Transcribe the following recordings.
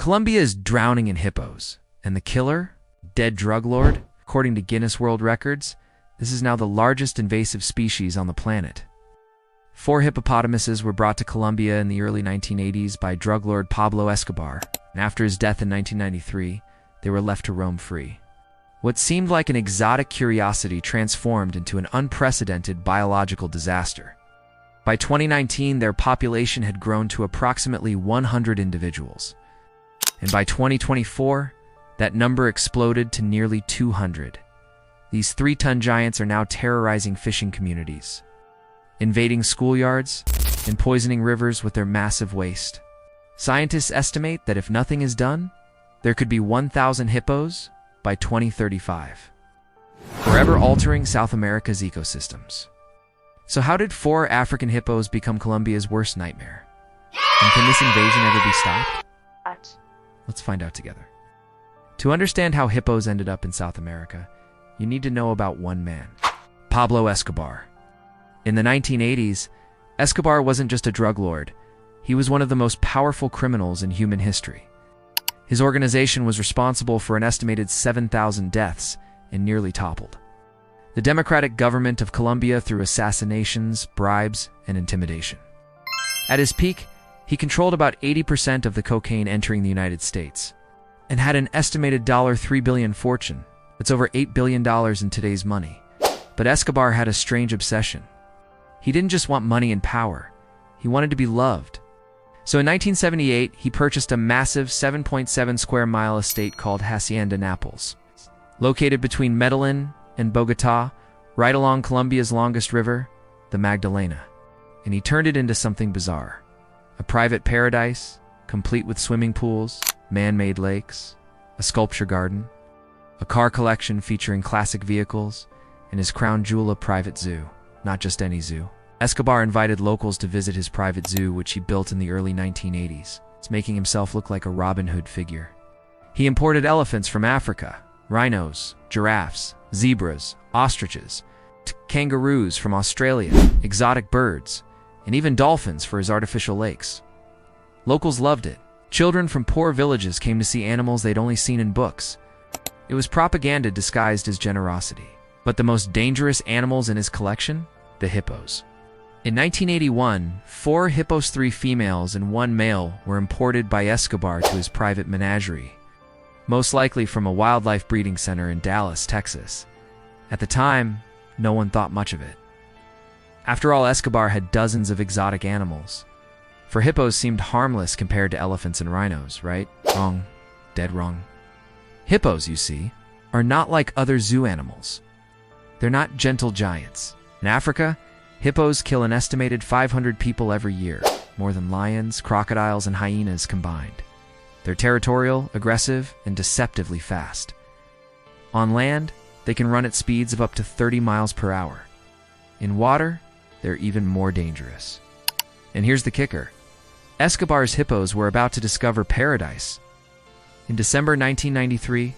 Colombia is drowning in hippos, and the killer, dead drug lord, according to Guinness World Records, this is now the largest invasive species on the planet. 4 hippopotamuses were brought to Colombia in the early 1980s by drug lord Pablo Escobar, and after his death in 1993, they were left to roam free. What seemed like an exotic curiosity transformed into an unprecedented biological disaster. By 2019, their population had grown to approximately 100 individuals. And by 2024, that number exploded to nearly 200. These 3-ton giants are now terrorizing fishing communities, invading schoolyards, and poisoning rivers with their massive waste. Scientists estimate that if nothing is done, there could be 1,000 hippos by 2035, forever altering South America's ecosystems. So how did 4 African hippos become Colombia's worst nightmare? And can this invasion ever be stopped? Let's find out together. To understand how hippos ended up in South America, you need to know about one man, Pablo Escobar. In the 1980s, Escobar wasn't just a drug lord. He was one of the most powerful criminals in human history. His organization was responsible for an estimated 7,000 deaths and nearly toppled the democratic government of Colombia through assassinations, bribes, and intimidation. At his peak, he controlled about 80% of the cocaine entering the United States and had an estimated $3 billion fortune. That's over $8 billion in today's money. But Escobar had a strange obsession. He didn't just want money and power. He wanted to be loved. So in 1978, he purchased a massive 7.7 square mile estate called Hacienda Nápoles, located between Medellin and Bogotá, right along Colombia's longest river, the Magdalena. And he turned it into something bizarre. A private paradise, complete with swimming pools, man-made lakes, a sculpture garden, a car collection featuring classic vehicles, and his crown jewel, a private zoo. Not just any zoo. Escobar invited locals to visit his private zoo, which he built in the early 1980s. It's making himself look like a Robin Hood figure. He imported elephants from Africa, rhinos, giraffes, zebras, ostriches, kangaroos from Australia, exotic birds, and even dolphins for his artificial lakes. Locals loved it. Children from poor villages came to see animals they'd only seen in books. It was propaganda disguised as generosity. But the most dangerous animals in his collection? The hippos. In 1981, 4 hippos, 3 females and 1 male, were imported by Escobar to his private menagerie, most likely from a wildlife breeding center in Dallas, Texas. At the time, no one thought much of it. After all, Escobar had dozens of exotic animals. For hippos seemed harmless compared to elephants and rhinos, right? Wrong. Dead wrong. Hippos, you see, are not like other zoo animals. They're not gentle giants. In Africa, hippos kill an estimated 500 people every year, more than lions, crocodiles, and hyenas combined. They're territorial, aggressive, and deceptively fast. On land, they can run at speeds of up to 30 miles per hour. In water, they're even more dangerous. And here's the kicker. Escobar's hippos were about to discover paradise. In December 1993,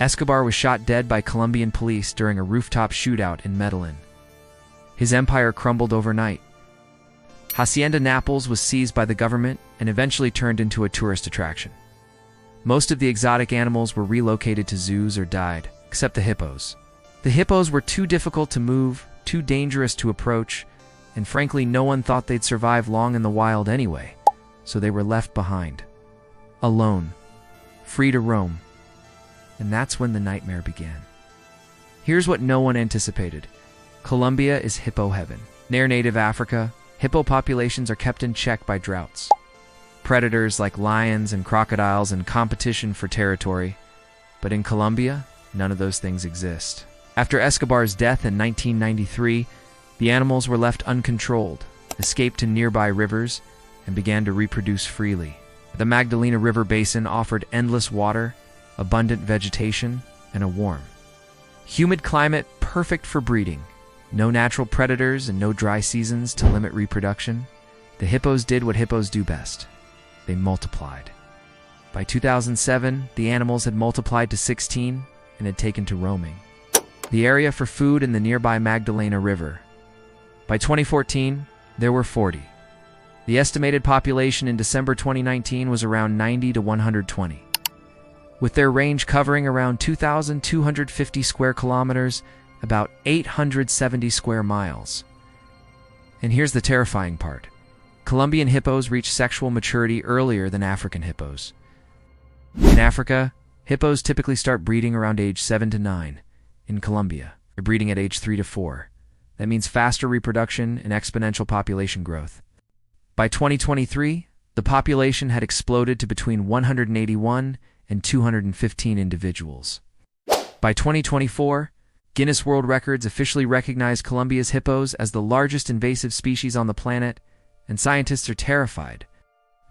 Escobar was shot dead by Colombian police during a rooftop shootout in Medellin. His empire crumbled overnight. Hacienda Nápoles was seized by the government and eventually turned into a tourist attraction. Most of the exotic animals were relocated to zoos or died, except the hippos. The hippos were too difficult to move, too dangerous to approach, and frankly, no one thought they'd survive long in the wild anyway, so they were left behind. Alone. Free to roam. And that's when the nightmare began. Here's what no one anticipated. Colombia is hippo heaven. Near native Africa, hippo populations are kept in check by droughts. Predators like lions and crocodiles in competition for territory. But in Colombia, none of those things exist. After Escobar's death in 1993, the animals were left uncontrolled, escaped to nearby rivers, and began to reproduce freely. The Magdalena River basin offered endless water, abundant vegetation, and a warm, humid climate perfect for breeding. No natural predators and no dry seasons to limit reproduction. The hippos did what hippos do best. They multiplied. By 2007, the animals had multiplied to 16 and had taken to roaming the area for food in the nearby Magdalena River. By 2014, there were 40. The estimated population in December 2019 was around 90 to 120, with their range covering around 2,250 square kilometers, about 870 square miles. And here's the terrifying part. Colombian hippos reach sexual maturity earlier than African hippos. In Africa, hippos typically start breeding around age 7 to 9. In Colombia, they're breeding at age 3 to 4. That means faster reproduction and exponential population growth. By 2023, the population had exploded to between 181 and 215 individuals. By 2024, Guinness World Records officially recognized Colombia's hippos as the largest invasive species on the planet, and scientists are terrified.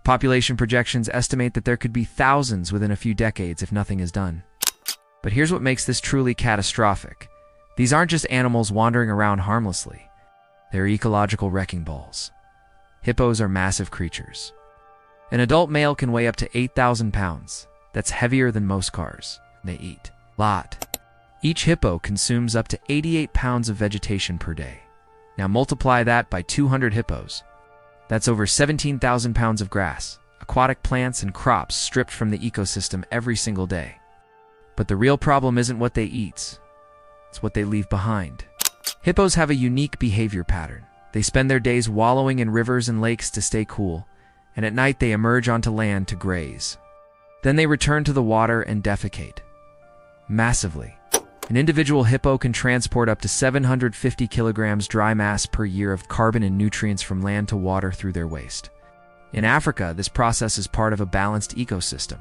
Population projections estimate that there could be thousands within a few decades if nothing is done. But here's what makes this truly catastrophic. These aren't just animals wandering around harmlessly. They're ecological wrecking balls. Hippos are massive creatures. An adult male can weigh up to 8,000 pounds. That's heavier than most cars. They eat a lot. Each hippo consumes up to 88 pounds of vegetation per day. Now multiply that by 200 hippos. That's over 17,000 pounds of grass, aquatic plants, and crops stripped from the ecosystem every single day. But the real problem isn't what they eat. It's what they leave behind. Hippos have a unique behavior pattern. They spend their days wallowing in rivers and lakes to stay cool, and at night they emerge onto land to graze. Then they return to the water and defecate. Massively. An individual hippo can transport up to 750 kilograms dry mass per year of carbon and nutrients from land to water through their waste. In Africa, this process is part of a balanced ecosystem.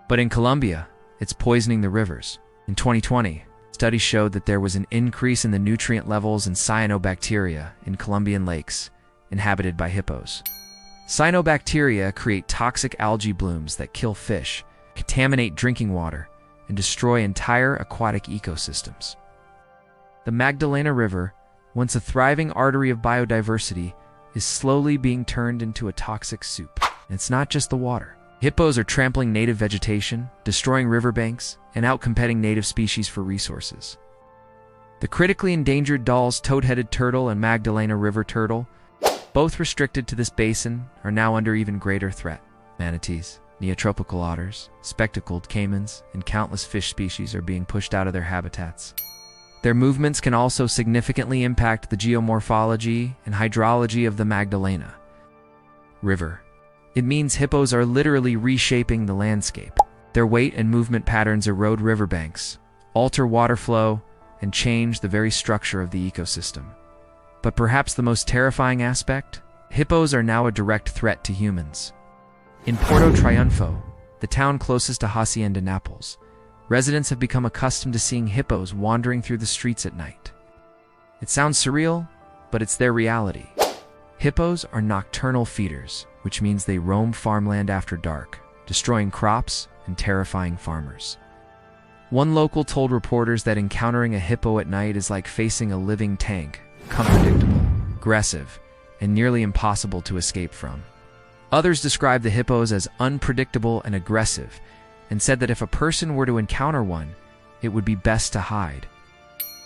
But in Colombia, it's poisoning the rivers. In 2020, studies showed that there was an increase in the nutrient levels in cyanobacteria in Colombian lakes inhabited by hippos. Cyanobacteria create toxic algae blooms that kill fish, contaminate drinking water, and destroy entire aquatic ecosystems. The Magdalena River, once a thriving artery of biodiversity, is slowly being turned into a toxic soup. And it's not just the water. Hippos are trampling native vegetation, destroying riverbanks, and outcompeting native species for resources. The critically endangered Dall's toad-headed turtle and Magdalena River turtle, both restricted to this basin, are now under even greater threat. Manatees, neotropical otters, spectacled caimans, and countless fish species are being pushed out of their habitats. Their movements can also significantly impact the geomorphology and hydrology of the Magdalena River. It means hippos are literally reshaping the landscape. Their weight and movement patterns erode riverbanks, alter water flow, and change the very structure of the ecosystem. But perhaps the most terrifying aspect? Hippos are now a direct threat to humans. In Puerto Triunfo, the town closest to Hacienda Nápoles, residents have become accustomed to seeing hippos wandering through the streets at night. It sounds surreal, but it's their reality. Hippos are nocturnal feeders, which means they roam farmland after dark, destroying crops and terrifying farmers. One local told reporters that encountering a hippo at night is like facing a living tank, unpredictable, aggressive, and nearly impossible to escape from. Others described the hippos as unpredictable and aggressive, and said that if a person were to encounter one, it would be best to hide.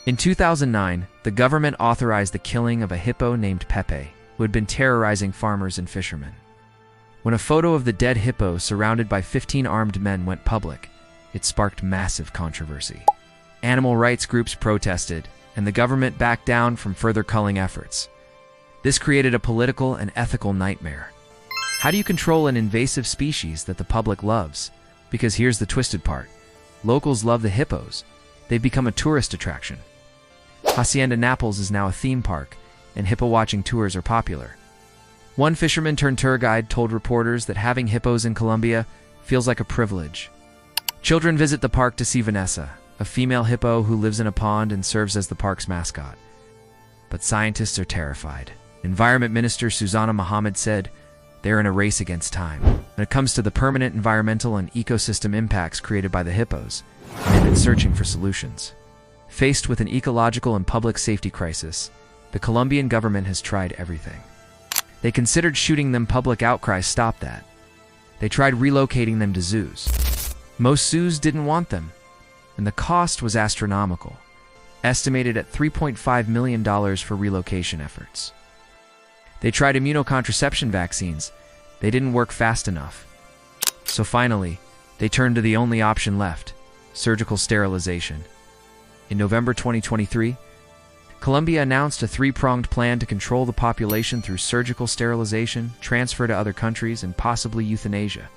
In 2009, the government authorized the killing of a hippo named Pepe, who had been terrorizing farmers and fishermen. When a photo of the dead hippo surrounded by 15 armed men went public, it sparked massive controversy. Animal rights groups protested, and the government backed down from further culling efforts. This created a political and ethical nightmare. How do you control an invasive species that the public loves? Because here's the twisted part. Locals love the hippos. They've become a tourist attraction. Hacienda Nápoles is now a theme park, and hippo-watching tours are popular. One fisherman-turned-tour guide told reporters that having hippos in Colombia feels like a privilege. Children visit the park to see Vanessa, a female hippo who lives in a pond and serves as the park's mascot. But scientists are terrified. Environment Minister Susana Mohammed said, "They're in a race against time. When it comes to the permanent environmental and ecosystem impacts created by the hippos, they've been searching for solutions." Faced with an ecological and public safety crisis, the Colombian government has tried everything. They considered shooting them. Public outcry stopped that. They tried relocating them to zoos. Most zoos didn't want them, and the cost was astronomical, estimated at $3.5 million for relocation efforts. They tried immunocontraception vaccines. They didn't work fast enough. So finally, they turned to the only option left: surgical sterilization. In November 2023, Colombia announced a three-pronged plan to control the population through surgical sterilization, transfer to other countries, and possibly euthanasia.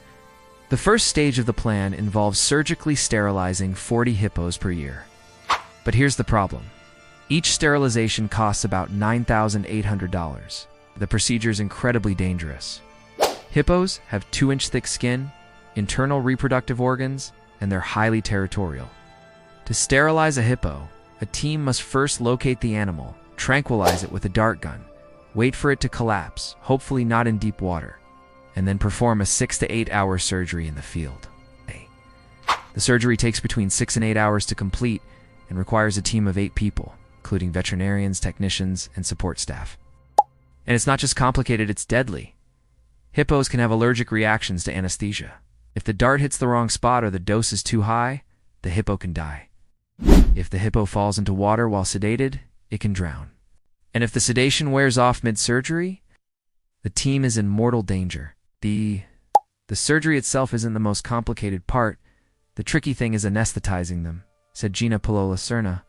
The first stage of the plan involves surgically sterilizing 40 hippos per year. But here's the problem. Each sterilization costs about $9,800. The procedure is incredibly dangerous. Hippos have 2-inch thick skin, internal reproductive organs, and they're highly territorial. To sterilize a hippo, a team must first locate the animal, tranquilize it with a dart gun, wait for it to collapse, hopefully not in deep water, and then perform a 6 to 8 hour surgery in the field. The surgery takes between 6 and 8 hours to complete and requires a team of 8 people, including veterinarians, technicians, and support staff. And it's not just complicated, it's deadly. Hippos can have allergic reactions to anesthesia. If the dart hits the wrong spot or the dose is too high, the hippo can die. If the hippo falls into water while sedated, it can drown. And if the sedation wears off mid-surgery, the team is in mortal danger. The surgery itself isn't the most complicated part. The tricky thing is anesthetizing them, said Gina Palola-Serna,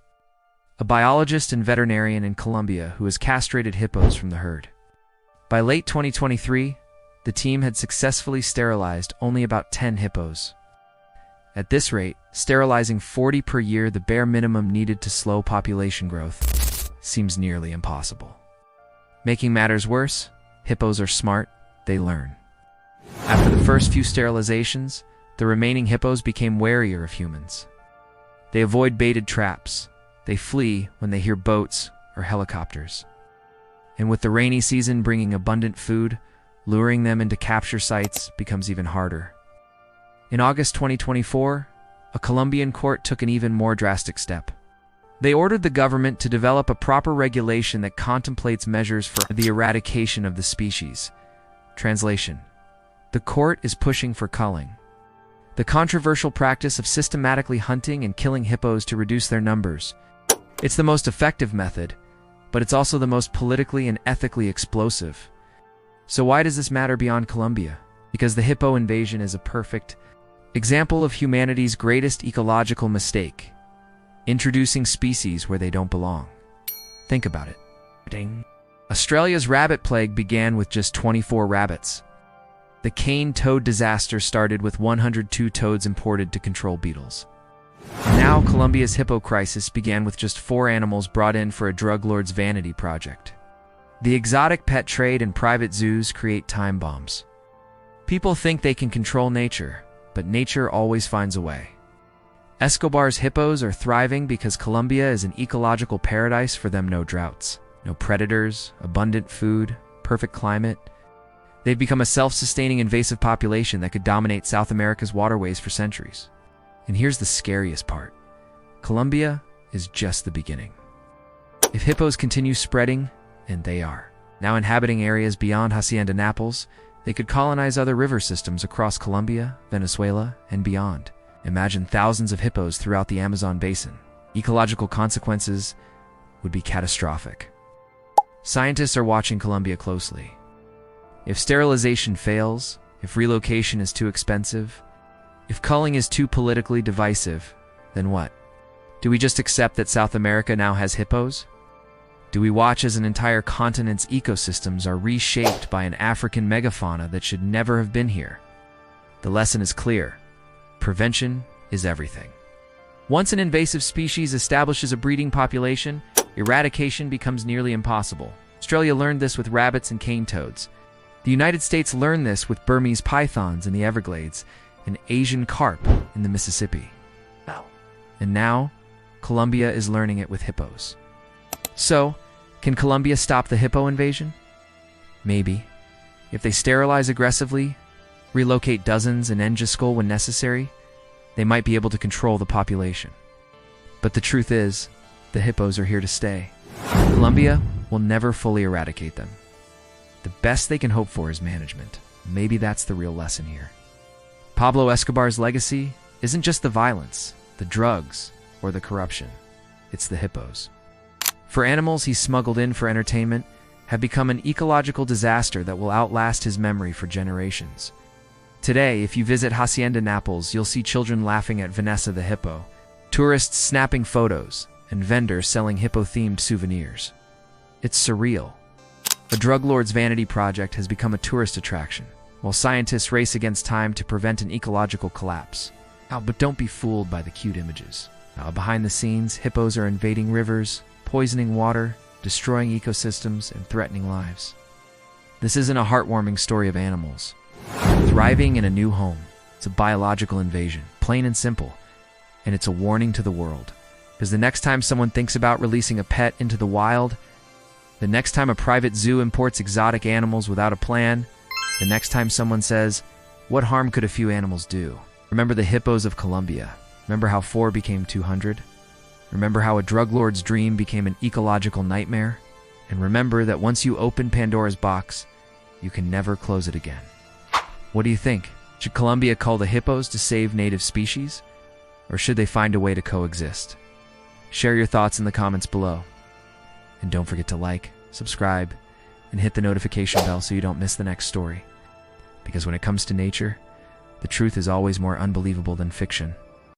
a biologist and veterinarian in Colombia who has castrated hippos from the herd. By late 2023, the team had successfully sterilized only about 10 hippos. At this rate, sterilizing 40 per year, the bare minimum needed to slow population growth, seems nearly impossible. Making matters worse, hippos are smart, they learn. After the first few sterilizations, the remaining hippos became warier of humans. They avoid baited traps. They flee when they hear boats or helicopters. And with the rainy season bringing abundant food, luring them into capture sites becomes even harder. In August 2024, a Colombian court took an even more drastic step. They ordered the government to develop a proper regulation that contemplates measures for the eradication of the species. Translation: the court is pushing for culling, the controversial practice of systematically hunting and killing hippos to reduce their numbers. It's the most effective method, but it's also the most politically and ethically explosive. So why does this matter beyond Colombia? Because the hippo invasion is a perfect example of humanity's greatest ecological mistake: introducing species where they don't belong. Think about it. Ding. Australia's rabbit plague began with just 24 rabbits. The cane toad disaster started with 102 toads imported to control beetles. And now Colombia's hippo crisis began with just 4 animals brought in for a drug lord's vanity project. The exotic pet trade and private zoos create time bombs. People think they can control nature, but nature always finds a way. Escobar's hippos are thriving because Colombia is an ecological paradise for them. No droughts, no predators, abundant food, perfect climate. They've become a self-sustaining invasive population that could dominate South America's waterways for centuries. And here's the scariest part. Colombia is just the beginning. If hippos continue spreading, and they are, now inhabiting areas beyond Hacienda Nápoles, they could colonize other river systems across Colombia, Venezuela, and beyond. Imagine thousands of hippos throughout the Amazon basin. Ecological consequences would be catastrophic. Scientists are watching Colombia closely. If sterilization fails, if relocation is too expensive, if culling is too politically divisive, then what? Do we just accept that South America now has hippos? Do we watch as an entire continent's ecosystems are reshaped by an African megafauna that should never have been here? The lesson is clear. Prevention is everything. Once an invasive species establishes a breeding population, eradication becomes nearly impossible. Australia learned this with rabbits and cane toads. The United States learned this with Burmese pythons in the Everglades and Asian carp in the Mississippi. And now, Colombia is learning it with hippos. So, can Colombia stop the hippo invasion? Maybe. If they sterilize aggressively, relocate dozens, and end skull when necessary, they might be able to control the population. But the truth is, the hippos are here to stay. Colombia will never fully eradicate them. The best they can hope for is management. Maybe that's the real lesson here. Pablo Escobar's legacy isn't just the violence, the drugs, or the corruption. It's the hippos. For animals he smuggled in for entertainment, have become an ecological disaster that will outlast his memory for generations. Today, if you visit Hacienda Nápoles, you'll see children laughing at Vanessa the hippo, tourists snapping photos, and vendors selling hippo-themed souvenirs. It's surreal. A drug lord's vanity project has become a tourist attraction, while scientists race against time to prevent an ecological collapse. But don't be fooled by the cute images. Behind the scenes, hippos are invading rivers, poisoning water, destroying ecosystems, and threatening lives. This isn't a heartwarming story of animals thriving in a new home. It's a biological invasion, plain and simple, and it's a warning to the world. Because the next time someone thinks about releasing a pet into the wild, the next time a private zoo imports exotic animals without a plan, the next time someone says, "What harm could a few animals do?" Remember the hippos of Colombia. Remember how 4 became 200? Remember how a drug lord's dream became an ecological nightmare? And remember that once you open Pandora's box, you can never close it again. What do you think? Should Colombia cull the hippos to save native species? Or should they find a way to coexist? Share your thoughts in the comments below. And don't forget to like, subscribe, and hit the notification bell so you don't miss the next story. Because when it comes to nature, the truth is always more unbelievable than fiction.